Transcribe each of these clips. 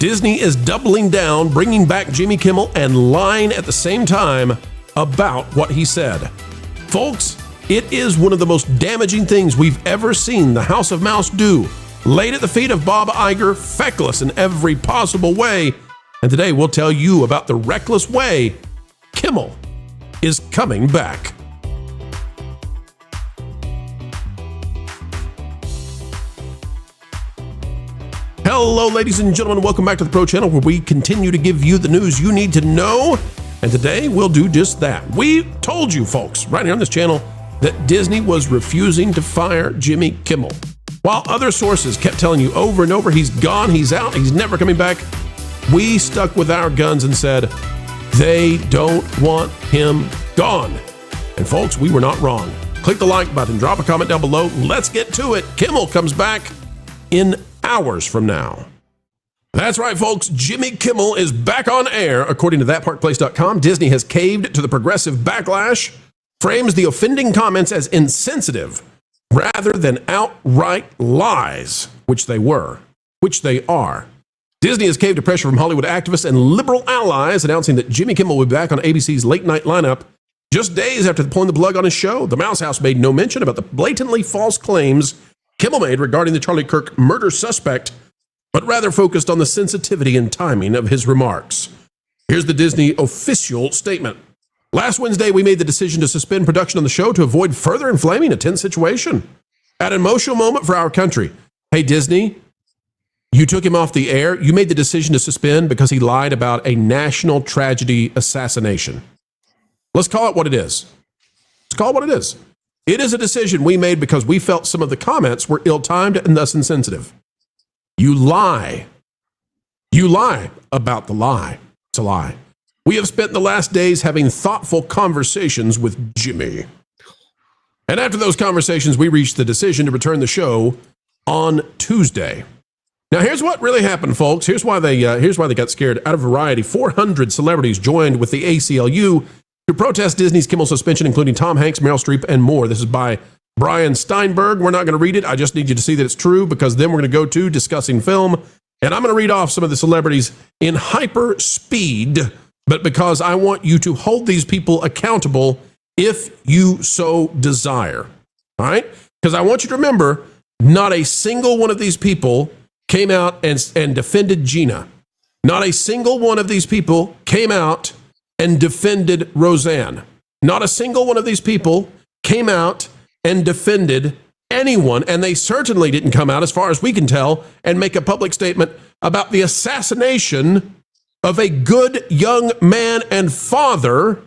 Disney is doubling down, bringing back Jimmy Kimmel, and lying at the same time about what he said. Folks, it is one of the most damaging things we've ever seen the House of Mouse do. Laid at the feet of Bob Iger, feckless in every possible way. And today we'll tell you about the reckless way Kimmel is coming back. Hello, ladies and gentlemen. Welcome back to the Pro Channel, where we continue to give you the news you need to know. And today we'll do just that. We told you, folks, right here on this channel, that Disney was refusing to fire Jimmy Kimmel. While other sources kept telling you over and over, he's gone, he's out, he's never coming back, we stuck with our guns and said, they don't want him gone. And folks, we were not wrong. Click the like button, drop a comment down below. Let's get to it. Kimmel comes back in hours from now. That's right, folks. Jimmy Kimmel is back on air. According to thatparkplace.com, Disney has caved to the progressive backlash, frames the offending comments as insensitive rather than outright lies, which they are. Disney has caved to pressure from Hollywood activists and liberal allies, announcing that Jimmy Kimmel will be back on ABC's late night lineup just days after pulling the plug on his show. The Mouse House made no mention about the blatantly false claims Kimmel made regarding the Charlie Kirk murder suspect, but rather focused on the sensitivity and timing of his remarks. Here's the Disney official statement. Last Wednesday, we made the decision to suspend production on the show to avoid further inflaming a tense situation. At an emotional moment for our country. Hey, Disney, you took him off the air. You made the decision to suspend because he lied about a national tragedy assassination. Let's call it what it is. It is a decision we made because we felt some of the comments were ill-timed and thus insensitive. You lie. You lie about the lie. It's a lie. We have spent the last days having thoughtful conversations with Jimmy. And after those conversations, we reached the decision to return the show on Tuesday. Now, here's what really happened, folks. Here's why they got scared. Out of Variety, 400 celebrities joined with the ACLU to protest Disney's Kimmel suspension, including Tom Hanks, Meryl Streep, and more. This is by Brian Steinberg. We're not going to read it. I just need you to see that it's true, because then we're going to go to discussing film. And I'm going to read off some of the celebrities in hyper speed, but because I want you to hold these people accountable if you so desire. All right? Because I want you to remember, not a single one of these people came out and defended Gina. Not a single one of these people came out and defended Roseanne. Not a single one of these people came out and defended anyone, and they certainly didn't come out, as far as we can tell, and make a public statement about the assassination of a good young man and father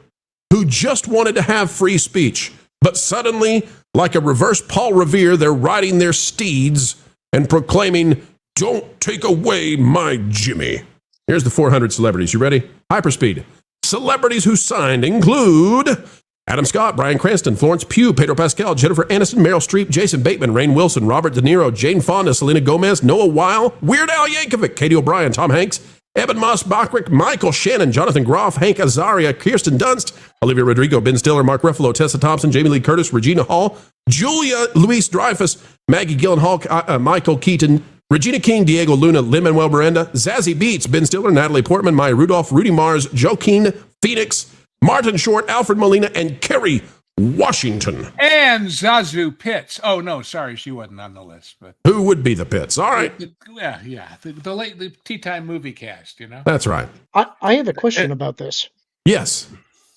who just wanted to have free speech. But suddenly, like a reverse Paul Revere, they're riding their steeds and proclaiming, "Don't take away my Jimmy." Here's the 400 celebrities. You ready? Hyperspeed. Celebrities who signed include Adam Scott, Bryan Cranston, Florence Pugh, Pedro Pascal, Jennifer Aniston, Meryl Streep, Jason Bateman, Rainn Wilson, Robert De Niro, Jane Fonda, Selena Gomez, Noah Weil, Weird Al Yankovic, Katie O'Brien, Tom Hanks, Eben Moss Bachrick, Michael Shannon, Jonathan Groff, Hank Azaria, Kirsten Dunst, Olivia Rodrigo, Ben Stiller, Mark Ruffalo, Tessa Thompson, Jamie Lee Curtis, Regina Hall, Julia Louis-Dreyfus, Maggie Gyllenhaal, Michael Keaton, Regina King, Diego Luna, Lin-Manuel Miranda, Zazie Beetz, Ben Stiller, Natalie Portman, Maya Rudolph, Rudy Mars, Joaquin Phoenix, Martin Short, Alfred Molina, and Kerry Washington. And Zazu Pitts. Oh, no, sorry, she wasn't on the list. But who would be the Pitts? All right. The Tea Time movie cast, you know? That's right. I have a question about this. Yes.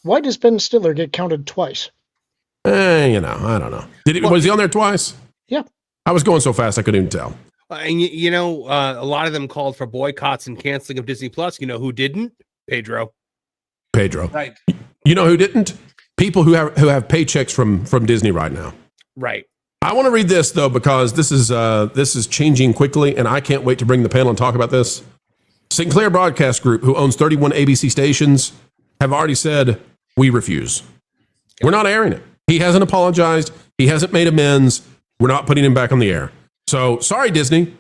Why does Ben Stiller get counted twice? I don't know. Was he on there twice? Yeah. I was going so fast I couldn't even tell. And a lot of them called for boycotts and canceling of Disney Plus. You know who didn't? Pedro. Right. You know who didn't? People who have paychecks from Disney right now. Right. I want to read this though, because this is changing quickly, and I can't wait to bring the panel and talk about this. Sinclair Broadcast Group, who owns 31 ABC stations, have already said, we refuse. We're not airing it. He hasn't apologized. He hasn't made amends. We're not putting him back on the air. So sorry, Disney.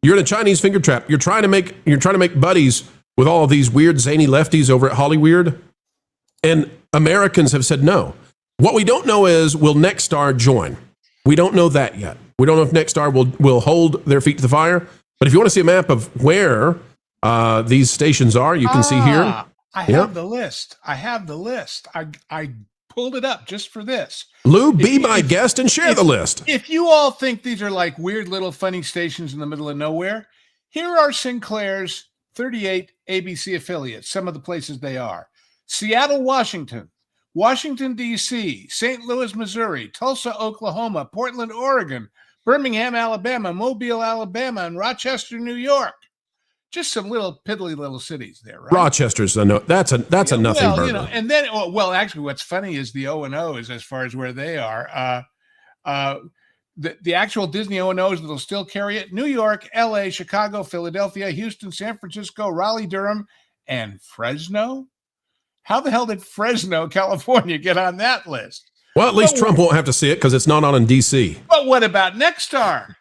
You're in a Chinese finger trap. You're trying to make buddies with all of these weird zany lefties over at Hollyweird. And Americans have said no. What we don't know is, will Nexstar join? We don't know that yet. We don't know if Nexstar will hold their feet to the fire. But if you want to see a map of where these stations are. You can see here. I have the list. I pulled it up just for this. Lou, be my guest and share the list. If you all think these are like weird little funny stations in the middle of nowhere, here are Sinclair's 38 ABC affiliates, some of the places they are. Seattle, Washington, Washington, D.C., St. Louis, Missouri, Tulsa, Oklahoma, Portland, Oregon, Birmingham, Alabama, Mobile, Alabama, and Rochester, New York. Just some little piddly little cities there, right? Rochester's a that's a nothing burger. You know, and then actually, what's funny is the O&Os as far as where they are. The actual Disney O&Os that'll still carry it: New York, L.A., Chicago, Philadelphia, Houston, San Francisco, Raleigh, Durham, and Fresno. How the hell did Fresno, California, get on that list? Well, at least Trump won't have to see it because it's not on in D.C. But what about Nexstar?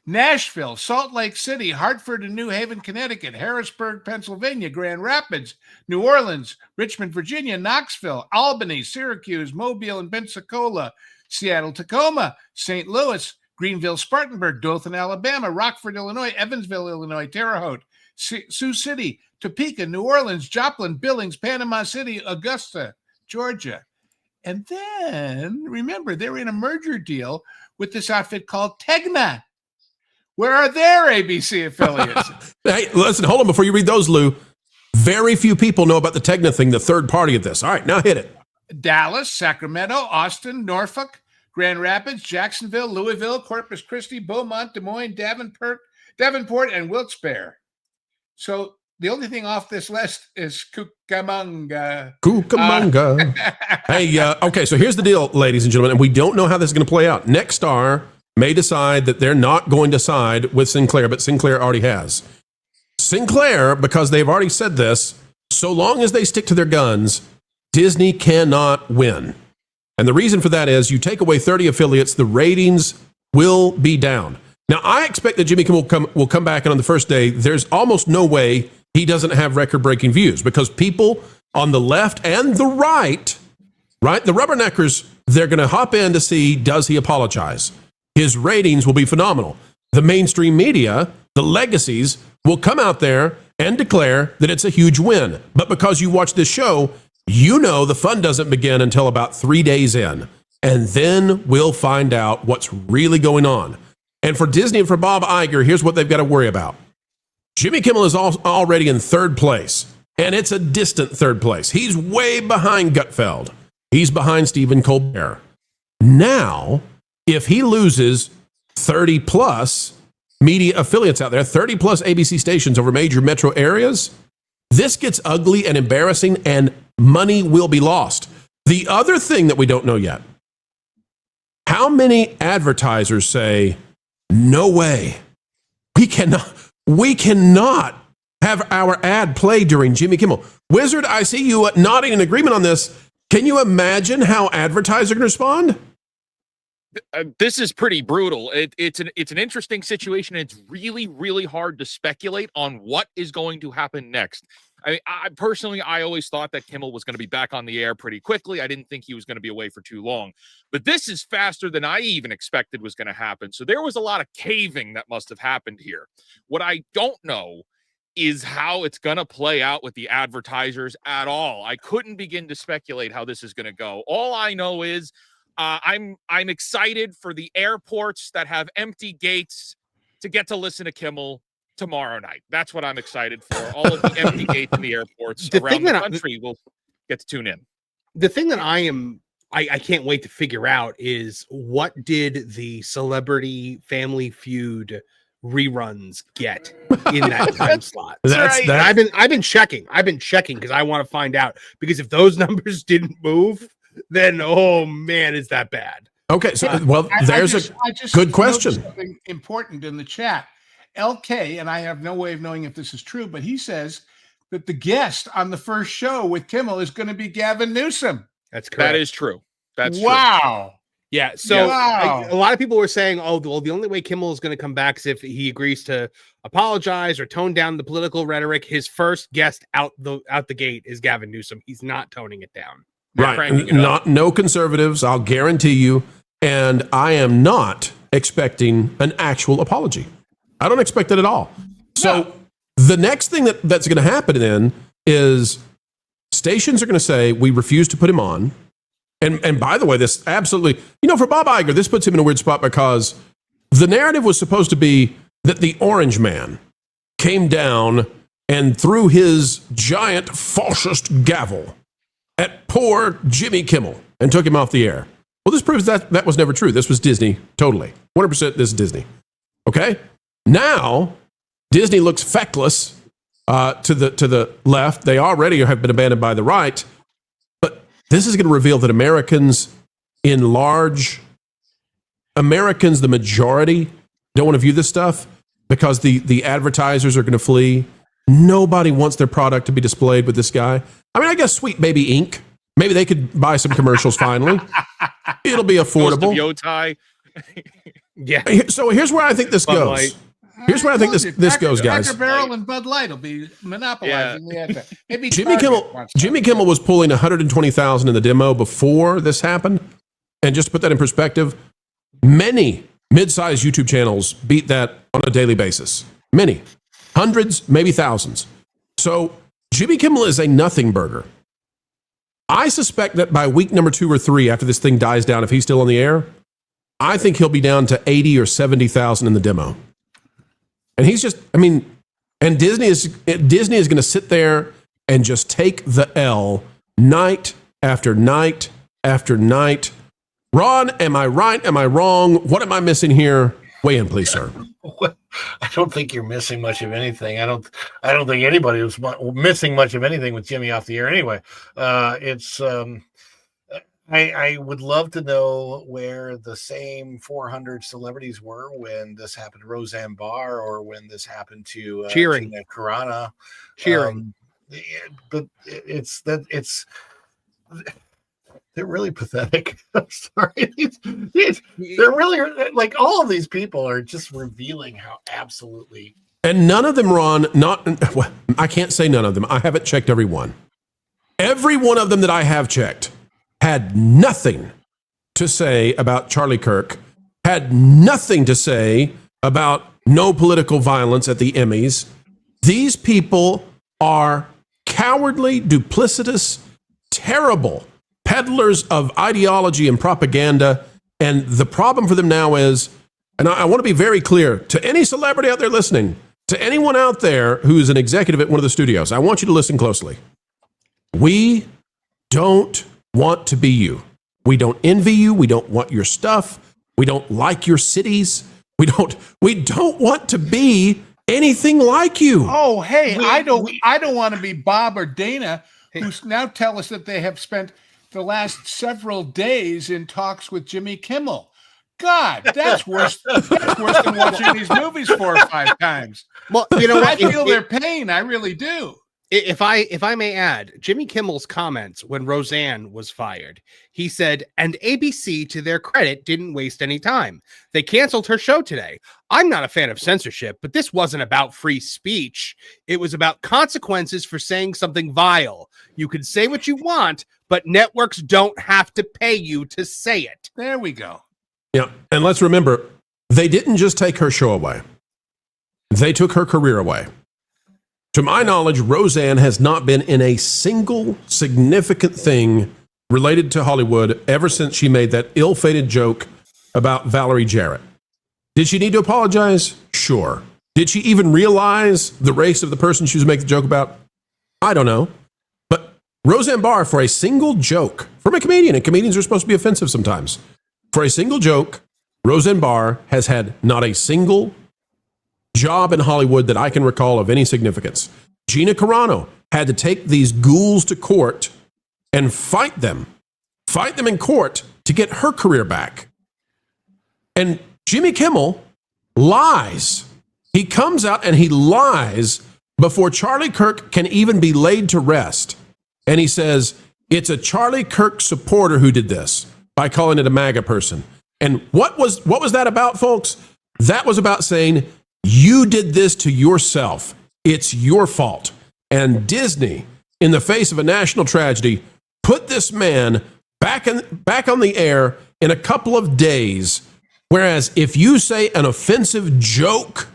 Nashville, Salt Lake City, Hartford and New Haven, Connecticut, Harrisburg, Pennsylvania, Grand Rapids, New Orleans, Richmond, Virginia, Knoxville, Albany, Syracuse, Mobile and Pensacola, Seattle, Tacoma, St. Louis, Greenville, Spartanburg, Dothan, Alabama, Rockford, Illinois, Evansville, Illinois, Terre Haute, Sioux City, Topeka, New Orleans, Joplin, Billings, Panama City, Augusta, Georgia. And then, remember, they're in a merger deal with this outfit called Tegna. Where are their ABC affiliates? Hey, listen, hold on before you read those, Lou. Very few people know about the Tegna thing, the third party of this. All right, now hit it. Dallas, Sacramento, Austin, Norfolk, Grand Rapids, Jacksonville, Louisville, Corpus Christi, Beaumont, Des Moines, Davenport, and Wilkes-Barre. So the only thing off this list is Cucamonga. Hey, okay, so here's the deal, ladies and gentlemen, and we don't know how this is going to play out. Nexstar may decide that they're not going to side with Sinclair, but Sinclair already has. Sinclair, because they've already said this, so long as they stick to their guns, Disney cannot win. And the reason for that is you take away 30 affiliates, the ratings will be down. Now, I expect that Jimmy Kimmel will come back, and on the first day, there's almost no way he doesn't have record-breaking views because people on the left and the right, the rubberneckers, they're going to hop in to see, does he apologize? His ratings will be phenomenal. The mainstream media, the legacies, will come out there and declare that it's a huge win. But because you watch this show, you know the fun doesn't begin until about 3 days in. And then we'll find out what's really going on. And for Disney and for Bob Iger, here's what they've got to worry about. Jimmy Kimmel is already in third place, and it's a distant third place. He's way behind Gutfeld. He's behind Stephen Colbert. Now, if he loses 30 plus media affiliates out there, 30 plus ABC stations over major metro areas, this gets ugly and embarrassing, and money will be lost. The other thing that we don't know yet, how many advertisers say, no way, we cannot have our ad play during Jimmy Kimmel. Wizard, I see you nodding in agreement on this. Can you imagine how advertisers are going to respond? This is pretty brutal. It's an interesting situation. It's really, really hard to speculate on what is going to happen next. I mean, I always thought that Kimmel was going to be back on the air pretty quickly. I didn't think he was going to be away for too long. But this is faster than I even expected was going to happen. So there was a lot of caving that must have happened here. What I don't know is how it's going to play out with the advertisers at all. I couldn't begin to speculate how this is going to go. All I know is I'm excited for the airports that have empty gates to get to listen to Kimmel tomorrow night. That's what I'm excited for. All of the empty gates in the airports around the country will get to tune in. The thing that I can't wait to figure out is what did the Celebrity Family Feud reruns get in that time slot? That's I've been checking because I want to find out, because if those numbers didn't move, then oh man, is that bad? Okay, so there's a good question. Something important in the chat. LK, and I have no way of knowing if this is true, but he says that the guest on the first show with Kimmel is going to be Gavin Newsom. That's correct. That is true. That's wow. True. Yeah. So a lot of people were saying, oh, well, the only way Kimmel is going to come back is if he agrees to apologize or tone down the political rhetoric. His first guest out the gate is Gavin Newsom. He's not toning it down. Right. No conservatives, I'll guarantee you. And I am not expecting an actual apology. I don't expect it at all. So The next thing that's going to happen then is stations are going to say, we refuse to put him on. And by the way, this absolutely, for Bob Iger, this puts him in a weird spot because the narrative was supposed to be that the Orange Man came down and threw his giant fascist gavel at poor Jimmy Kimmel and took him off the air. Well, this proves that was never true. This was Disney, totally. 100% this is Disney. Okay? Now, Disney looks feckless to the left. They already have been abandoned by the right. But this is going to reveal that Americans, the majority, don't want to view this stuff because the advertisers are going to flee. Nobody wants their product to be displayed with this guy. I mean, I guess Sweet Baby Inc. Maybe they could buy some commercials finally. It'll be affordable. Yotai. Yeah. So here's where I think this goes. Light. Here's where I think this goes, guys. Cracker Barrel and Bud Light will be monopolizing the advert. Maybe Jimmy Kimmel was pulling 120,000 in the demo before this happened. And just to put that in perspective, many mid-sized YouTube channels beat that on a daily basis. Many. Hundreds, maybe thousands. So Jimmy Kimmel is a nothing burger. I suspect that by week number 2 or 3, after this thing dies down, if he's still on the air, I think he'll be down to 80 or 70,000 in the demo. And he's just, and Disney is going to sit there and just take the L night after night after night. Ron, am I right? Am I wrong? What am I missing here? Weigh in, please, sir. I don't think you're missing much of anything. I don't think anybody was missing much of anything with Jimmy off the air anyway. I would love to know where the same 400 celebrities were when this happened to Roseanne Barr or when this happened to Cheering. Gina Carano. Cheering. But they're really pathetic. I'm sorry. They're really like all of these people are just revealing how absolutely. And none of them, Ron, I can't say none of them. I haven't checked every one. Every one of them that I have checked had nothing to say about Charlie Kirk, had nothing to say about no political violence at the Emmys. These people are cowardly, duplicitous, terrible peddlers of ideology and propaganda. And the problem for them now is, and I want to be very clear to any celebrity out there listening, to anyone out there who's an executive at one of the studios, I want you to listen closely. We don't want to be you. We don't envy you. We don't want your stuff. We don't like your cities. We don't want to be anything like you. Oh, hey, I don't want to be Bob or Dana, who now tell us that they have spent the last several days in talks with Jimmy Kimmel. God, that's worse. That's worse than watching these movies 4 or 5 times. Well, you know, I feel their pain. I really do. If I may add, Jimmy Kimmel's comments when Roseanne was fired, he said, and ABC, to their credit, didn't waste any time. They canceled her show today. I'm not a fan of censorship, but this wasn't about free speech. It was about consequences for saying something vile. You can say what you want, but networks don't have to pay you to say it. There we go. Yeah, and let's remember, they didn't just take her show away. They took her career away. To my knowledge, Roseanne has not been in a single significant thing related to Hollywood ever since she made that ill-fated joke about Valerie Jarrett. Did she need to apologize? Sure. Did she even realize the race of the person she was making the joke about? I don't know. But Roseanne Barr, for a single joke, from a comedian, and comedians are supposed to be offensive sometimes, for a single joke, Roseanne Barr has had not a single job in Hollywood that I can recall of any significance. Gina Carano had to take these ghouls to court and fight them in court to get her career back. And Jimmy Kimmel lies. He comes out and he lies before Charlie Kirk can even be laid to rest. And he says, it's a Charlie Kirk supporter who did this by calling it a MAGA person. And what was that about, folks? That was about saying, you did this to yourself. It's your fault. And Disney, in the face of a national tragedy, put this man back on the air in a couple of days. Whereas if you say an offensive joke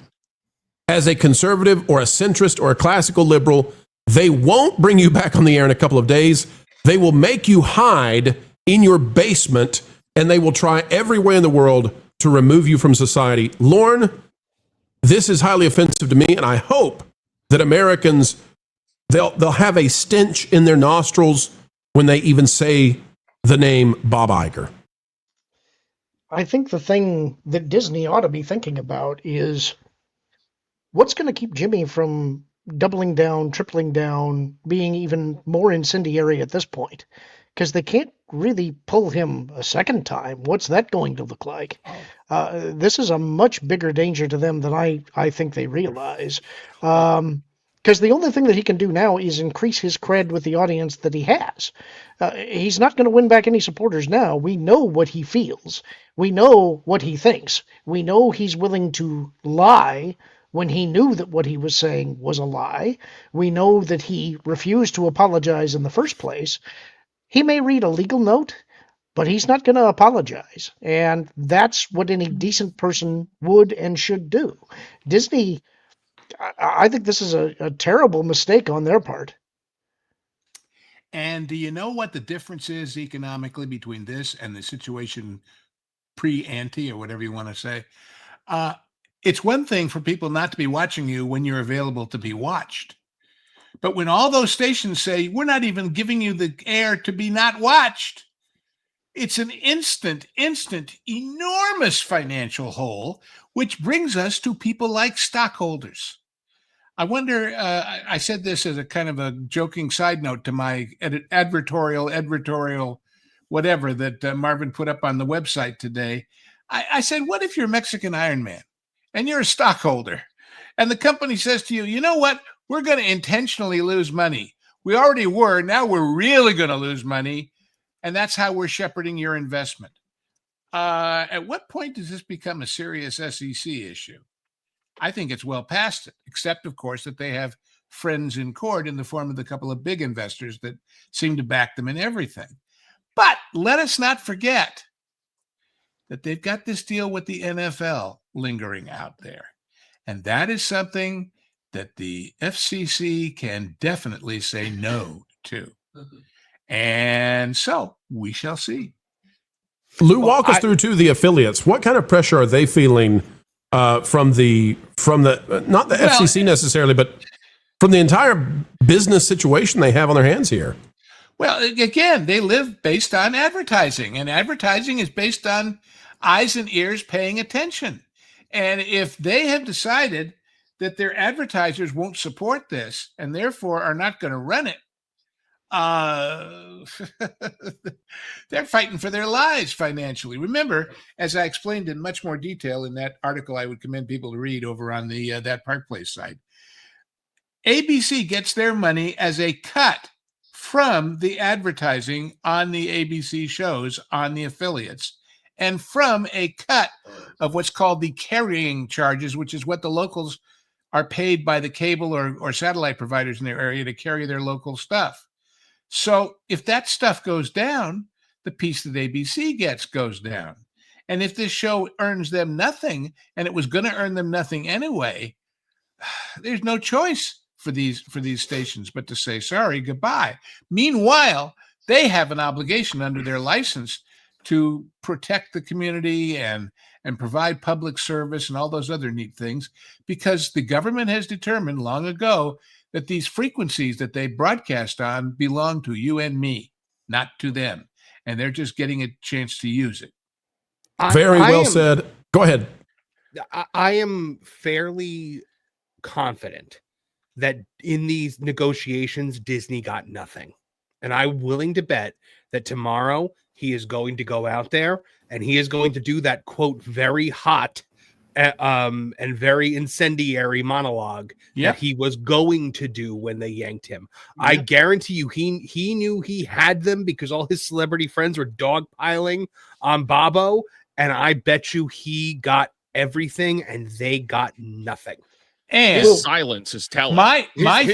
as a conservative or a centrist or a classical liberal, they won't bring you back on the air in a couple of days. They will make you hide in your basement, and they will try every way in the world to remove you from society. Lauren, this is highly offensive to me, and I hope that Americans, they'll have a stench in their nostrils when they even say the name Bob Iger. I think the thing that Disney ought to be thinking about is what's going to keep Jimmy from doubling down, tripling down, being even more incendiary at this point? Because they can't really pull him a second time. What's that going to look like? This is a much bigger danger to them than I think they realize. Because the only thing that he can do now is increase his cred with the audience that he has. He's not going to win back any supporters now. We know what he feels. We know what he thinks. We know he's willing to lie when he knew that what he was saying was a lie. We know that he refused to apologize in the first place. He may read a legal note, but he's not going to apologize. And that's what any decent person would and should do. Disney, I think this is a terrible mistake on their part. And do you know what the difference is economically between this and the situation pre-ante, or whatever you want to say? It's one thing for people not to be watching you when you're available to be watched. But when all those stations say, we're not even giving you the air to be not watched, it's an instant, enormous financial hole, which brings us to people like stockholders. I wonder, I said this as a kind of a joking side note to my advertorial, whatever that Marvin put up on the website today. I said, what if you're a Mexican Iron Man and you're a stockholder and the company says to you, you know what? We're going to intentionally lose money. We already were. Now we're really going to lose money. And that's how we're shepherding your investment. At what point does this become a serious SEC issue? I think it's well past it, except, of course, that they have friends in court in the form of the couple of big investors that seem to back them in everything. But let us not forget that they've got this deal with the NFL lingering out there. And that is something that the FCC can definitely say no to. And so we shall see. Lou, walk us through to the affiliates. What kind of pressure are they feeling from the not the FCC necessarily, but from the entire business situation they have on their hands here? Well, again, they live based on advertising, and advertising is based on eyes and ears paying attention. And if they have decided that their advertisers won't support this and therefore are not going to run it, they're fighting for their lives financially. Remember, as I explained in much more detail in that article I would commend people to read over on the That Park Place site, ABC gets their money as a cut from the advertising on the ABC shows on the affiliates, and from a cut of what's called the carrying charges, which is what the locals are paid by the cable or satellite providers in their area to carry their local stuff. So if that stuff goes down, the piece that ABC gets goes down. And if this show earns them nothing, and it was going to earn them nothing anyway, there's no choice for these stations but to say sorry, goodbye. Meanwhile, they have an obligation under their license to protect the community and provide public service and all those other neat things, because the government has determined long ago that these frequencies that they broadcast on belong to you and me, not to them. And they're just getting a chance to use it. Very well said. Go ahead. I am fairly confident that in these negotiations, Disney got nothing. And I'm willing to bet that tomorrow he is going to go out there and he is going to do that, quote, very hot and very incendiary monologue that he was going to do when they yanked him. I guarantee you he knew he had them because all his celebrity friends were dogpiling on Bobo, and I bet you he got everything and they got nothing. And his silence is telling. My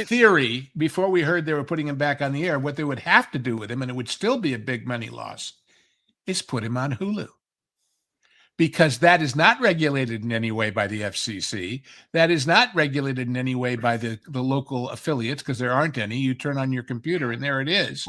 theory, before we heard they were putting him back on the air, what they would have to do with him, and it would still be a big money loss, is put him on Hulu. because that is not regulated in any way by the FCC. That is not regulated in any way by the local affiliates, because there aren't any. You turn on your computer and there it is.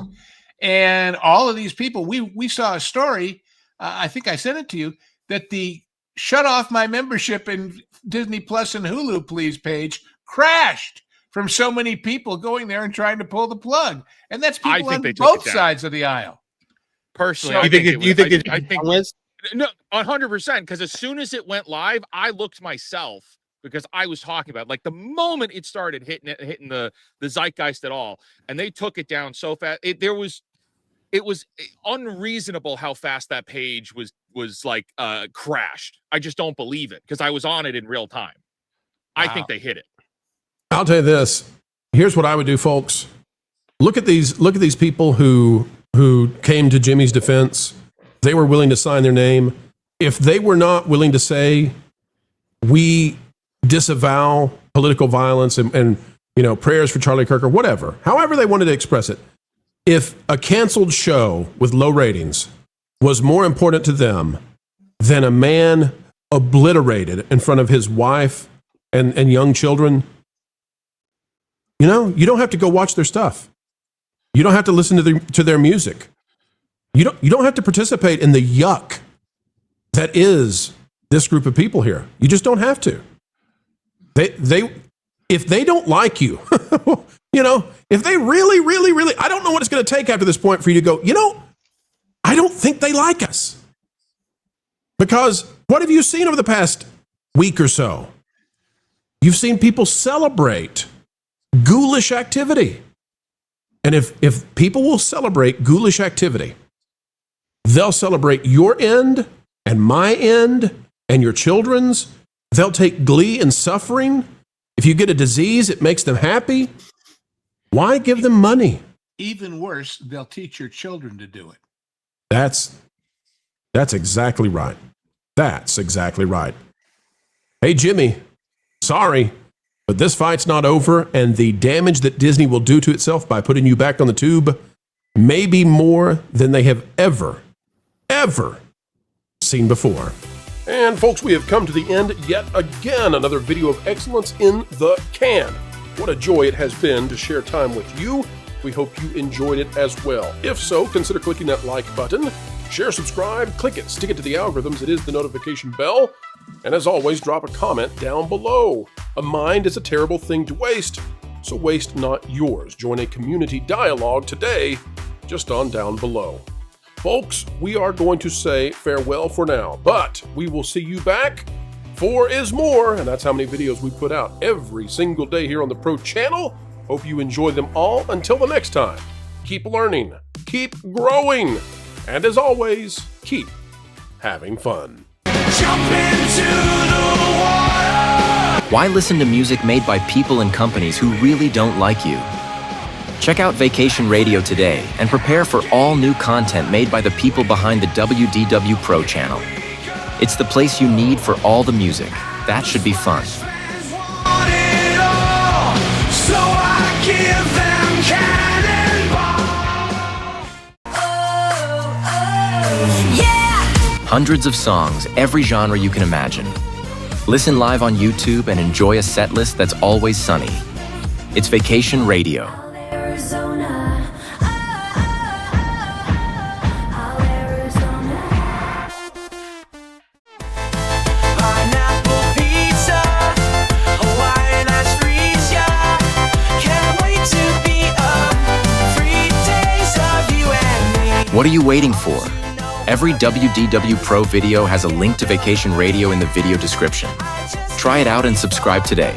And all of these people, we saw a story, I think I sent it to you, that the shut off my membership in Disney Plus and Hulu, please page crashed from so many people going there and trying to pull the plug. And that's people on both sides of the aisle. Personally, So, I think no, 100%. Because as soon as it went live, I looked myself, because I was talking about it. Like the moment it started hitting the zeitgeist at all, and they took it down so fast. It was unreasonable how fast that page was like crashed. I just don't believe it, because I was on it in real time. Wow. I think they hit it. I'll tell you this. Here's what I would do, folks. Look at these people who came to Jimmy's defense. They were willing to sign their name. If they were not willing to say, we disavow political violence and prayers for Charlie Kirk or whatever, however they wanted to express it, if a canceled show with low ratings was more important to them than a man obliterated in front of his wife and young children, you don't have to go watch their stuff. You don't have to listen to their music. You don't have to participate in the yuck that is this group of people here. You just don't have to. If they don't like you, if they really, really, really, I don't know what it's going to take after this point for you to go, I don't think they like us. Because what have you seen over the past week or so? You've seen people celebrate ghoulish activity. And if people will celebrate ghoulish activity, they'll celebrate your end and my end and your children's. They'll take glee in suffering. If you get a disease, it makes them happy. Why give them money? Even worse, they'll teach your children to do it. That's exactly right. That's exactly right. Hey, Jimmy, sorry, but this fight's not over, and the damage that Disney will do to itself by putting you back on the tube may be more than they have ever seen before. And folks, we have come to the end yet again. Another video of excellence in the can. What a joy it has been to share time with you. We hope you enjoyed it as well. If so, consider clicking that like button. Share, subscribe, click it, stick it to the algorithms. It is the notification bell. And as always, drop a comment down below. A mind is a terrible thing to waste, so waste not yours. Join a community dialogue today, just on down below. Folks, we are going to say farewell for now, but we will see you back. 4 is more, and that's how many videos we put out every single day here on the Pro Channel. Hope you enjoy them all. Until the next time, keep learning, keep growing, and as always, keep having fun. Jump into the water! Why listen to music made by people and companies who really don't like you? Check out Vacation Radio today and prepare for all new content made by the people behind the WDW Pro Channel. It's the place you need for all the music. That should be fun. Want it all, so I give them cannonball. Yeah! Hundreds of songs, every genre you can imagine. Listen live on YouTube and enjoy a set list that's always sunny. It's Vacation Radio. What are you waiting for? Every WDW Pro video has a link to Vacation Radio in the video description. Try it out and subscribe today.